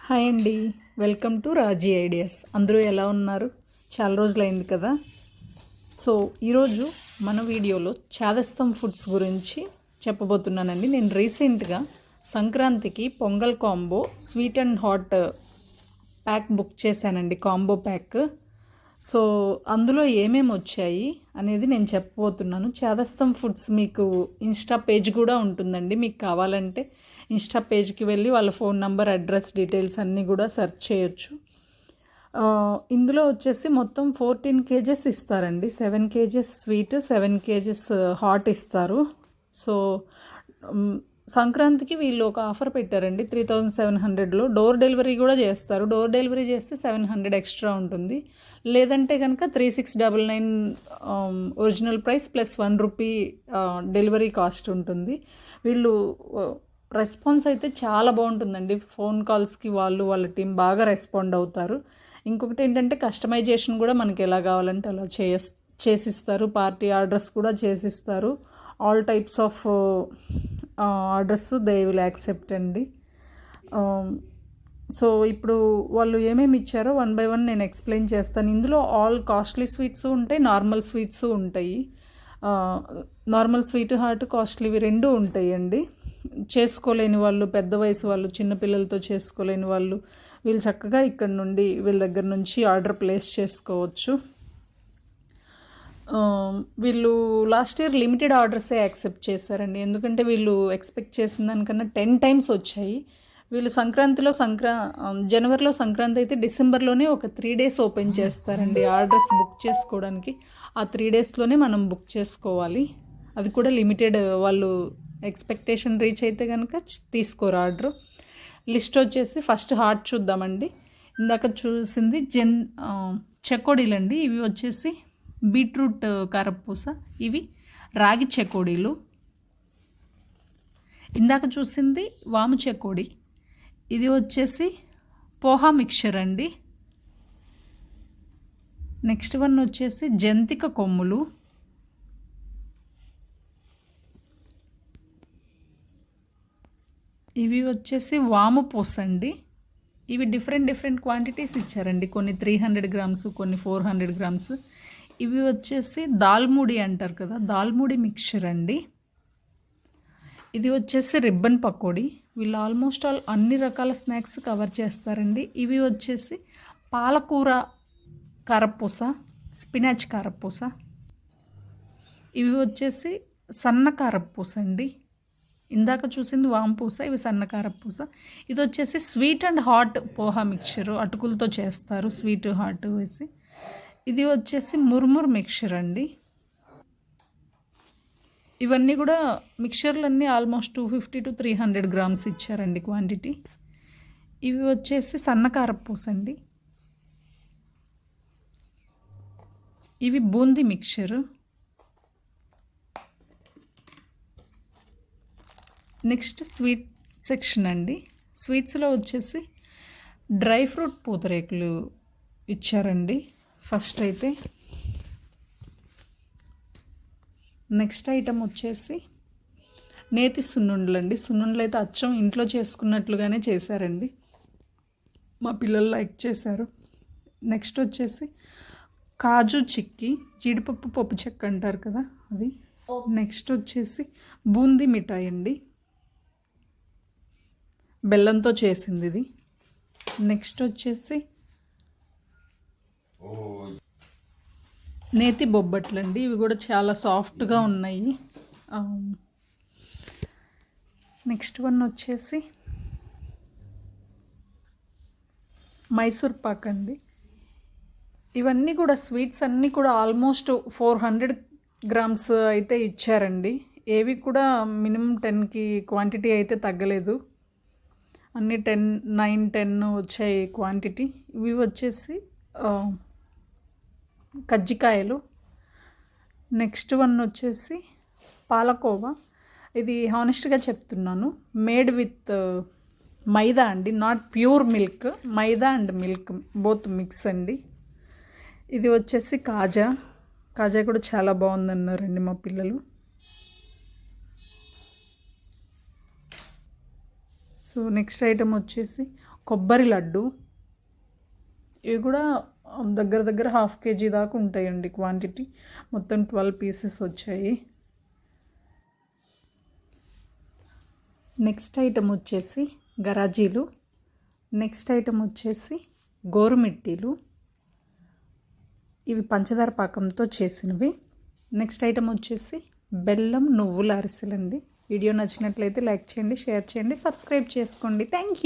Hi అండి, welcome to Raji ideas. అందరూ ఎలా ఉన్నారు? చాలా రోజులైంది కదా. సో ఈరోజు మన వీడియోలో చాదస్తం ఫుడ్స్ గురించి చెప్పబోతున్నానండి. నేను రీసెంట్గా సంక్రాంతికి pongal combo sweet and hot pack book చేశానండి, కాంబో ప్యాక్. సో అందులో ఏమేమి వచ్చాయి అనేది నేను చెప్పబోతున్నాను. చాదస్తం ఫుడ్స్ మీకు ఇన్స్టా పేజ్ కూడా ఉంటుందండి. మీకు కావాలంటే ఇన్స్టా పేజ్కి వెళ్ళి వాళ్ళ ఫోన్ నెంబర్, అడ్రస్, డీటెయిల్స్ అన్నీ కూడా సెర్చ్ చేయొచ్చు. ఇందులో వచ్చేసి మొత్తం 14 kgs ఇస్తారండి. 7 kgs స్వీట్, 7 kgs హాట్ ఇస్తారు. సో సంక్రాంతికి వీళ్ళు ఒక ఆఫర్ పెట్టారండి. 3700లో డోర్ డెలివరీ కూడా చేస్తారు. డోర్ డెలివరీ చేస్తే 700 ఎక్స్ట్రా ఉంటుంది. లేదంటే కనుక 3699 original price plus 1 rupee delivery cost ఉంటుంది. వీళ్ళు రెస్పాన్స్ అయితే చాలా బాగుంటుందండి. ఫోన్ కాల్స్కి వాళ్ళ టీం బాగా రెస్పాండ్ అవుతారు. ఇంకొకటి ఏంటంటే కస్టమైజేషన్ కూడా మనకి ఎలా కావాలంటే అలా చేసిస్తారు. పార్టీ ఆర్డర్స్ కూడా చేసిస్తారు. All types of orders they will accept అండి. సో ఇప్పుడు వాళ్ళు ఏమేమి ఇచ్చారో 1 by 1 నేను ఎక్స్ప్లెయిన్ చేస్తాను. ఇందులో ఆల్ కాస్ట్లీ స్వీట్స్ ఉంటాయి, నార్మల్ స్వీట్స్ ఉంటాయి. నార్మల్ స్వీట్, హాట్, కాస్ట్లీవి రెండు ఉంటాయండి. చేసుకోలేని వాళ్ళు, పెద్ద వయసు వాళ్ళు, చిన్నపిల్లలతో చేసుకోలేని వాళ్ళు వీళ్ళు చక్కగా ఇక్కడ నుండి వీళ్ళ దగ్గర నుంచి ఆర్డర్ ప్లేస్ చేసుకోవచ్చు. వీళ్ళు లాస్ట్ ఇయర్ లిమిటెడ్ ఆర్డర్సే యాక్సెప్ట్ చేశారండి. ఎందుకంటే వీళ్ళు ఎక్స్పెక్ట్ చేసిన దానికన్నా 10 times వచ్చాయి. వీళ్ళు జనవరిలో సంక్రాంతి అయితే డిసెంబర్లోనే ఒక 3 days ఓపెన్ చేస్తారండి ఆర్డర్స్ బుక్ చేసుకోవడానికి. ఆ 3 daysలోనే మనం బుక్ చేసుకోవాలి. అది కూడా లిమిటెడ్. వాళ్ళు ఎక్స్పెక్టేషన్ రీచ్ అయితే కనుక తీసుకోరు ఆర్డర్. లిస్ట్ వచ్చేసి ఫస్ట్ హాట్ చూద్దామండి. ఇందాక చూసింది చెకోడీలండి. ఇవి వచ్చేసి బీట్రూట్ కారపూస, ఇవి రాగి చెకోడీలు. ఇందాక చూసింది వాము చెకోడి, ఇది వచ్చేసి పోహా మిక్చర్ అండి. నెక్స్ట్ వన్ వచ్చేసి జంతిక కొమ్ములు. ఇవి వచ్చేసి వాము పూస అండి. ఇవి డిఫరెంట్ క్వాంటిటీస్ ఇచ్చారండి. కొన్ని 300 grams, కొన్ని 400 grams. ఇవి వచ్చేసి దాల్ముడి అంటారు కదా, దాల్ముడి మిక్చర్ అండి. ఇది వచ్చేసి రిబ్బన్ పకోడీ. వీళ్ళు ఆల్మోస్ట్ అన్ని రకాల స్నాక్స్ కవర్ చేస్తారండి. ఇవి వచ్చేసి పాలకూర కారపూస, స్పినాచ్ కారపూస. ఇవి వచ్చేసి సన్న కారపూస అండి. ఇందాక చూసింది వాంపూస, ఇవి సన్న కారపూస. ఇది వచ్చేసి sweet and hot poha mixture, అటుకులతో చేస్తారు, స్వీట్ హాట్ వేసి. ఇది వచ్చేసి ముర్ముర్ మిక్చర్ అండి. ఇవన్నీ కూడా మిక్చర్లన్నీ ఆల్మోస్ట్ 250 to 300 grams ఇచ్చారండి క్వాంటిటీ. ఇవి వచ్చేసి సన్న కారపూస అండి. ఇవి boondi mixture. Next sweet section అండి. స్వీట్స్లో వచ్చేసి డ్రై ఫ్రూట్ పూతరేకులు ఇచ్చారండి ఫస్ట్ అయితే. నెక్స్ట్ ఐటమ్ వచ్చేసి నేతి సున్నుండలు అండి. సున్నుండలు అయితే అచ్చం ఇంట్లో చేసుకున్నట్లుగానే చేశారండి. మా పిల్లలు లైక్ చేశారు. నెక్స్ట్ వచ్చేసి కాజు చిక్కీ, జీడిపప్పు పప్పు చెక్క అంటారు కదా అది. నెక్స్ట్ వచ్చేసి బూందీ మిఠాయి అండి, బెల్లంతో చేసింది ఇది. నెక్స్ట్ వచ్చేసి నేతి బొబ్బట్లు అండి. ఇవి కూడా చాలా సాఫ్ట్గా ఉన్నాయి. నెక్స్ట్ వన్ వచ్చేసి మైసూర్ పాక్ అండి. ఇవన్నీ కూడా స్వీట్స్ అన్నీ కూడా ఆల్మోస్ట్ 400 grams అయితే ఇచ్చారండి. ఏవి కూడా మినిమం 10కి క్వాంటిటీ అయితే తగ్గలేదు. అన్నీ 9, 10 వచ్చాయి క్వాంటిటీ. ఇవి వచ్చేసి కజ్జికాయలు. నెక్స్ట్ వన్ వచ్చేసి పాలకోవా. ఇది హానెస్ట్గా చెప్తున్నాను, మేడ్ విత్ మైదా అండి, not pure milk. Maida and milk both mix అండి. ఇది వచ్చేసి కాజా కూడా చాలా బాగుందన్నారండి మా పిల్లలు. సో నెక్స్ట్ ఐటమ్ వచ్చేసి కొబ్బరి లడ్డు, ఇవి కూడా దగ్గర దగ్గర 1/2 kg దాకా ఉంటాయండి క్వాంటిటీ. మొత్తం 12 పీసెస్ వచ్చాయి. నెక్స్ట్ ఐటమ్ వచ్చేసి గరాజీలు. నెక్స్ట్ ఐటమ్ వచ్చేసి గోరుమిట్టీలు, ఇవి పంచదార పాకంతో చేసినవి. నెక్స్ట్ ఐటమ్ వచ్చేసి బెల్లం నువ్వుల అరిసెలండి. వీడియో నచ్చినట్లయితే లైక్ చేయండి, షేర్ చేయండి, సబ్స్క్రైబ్ చేసుకోండి. Thank you.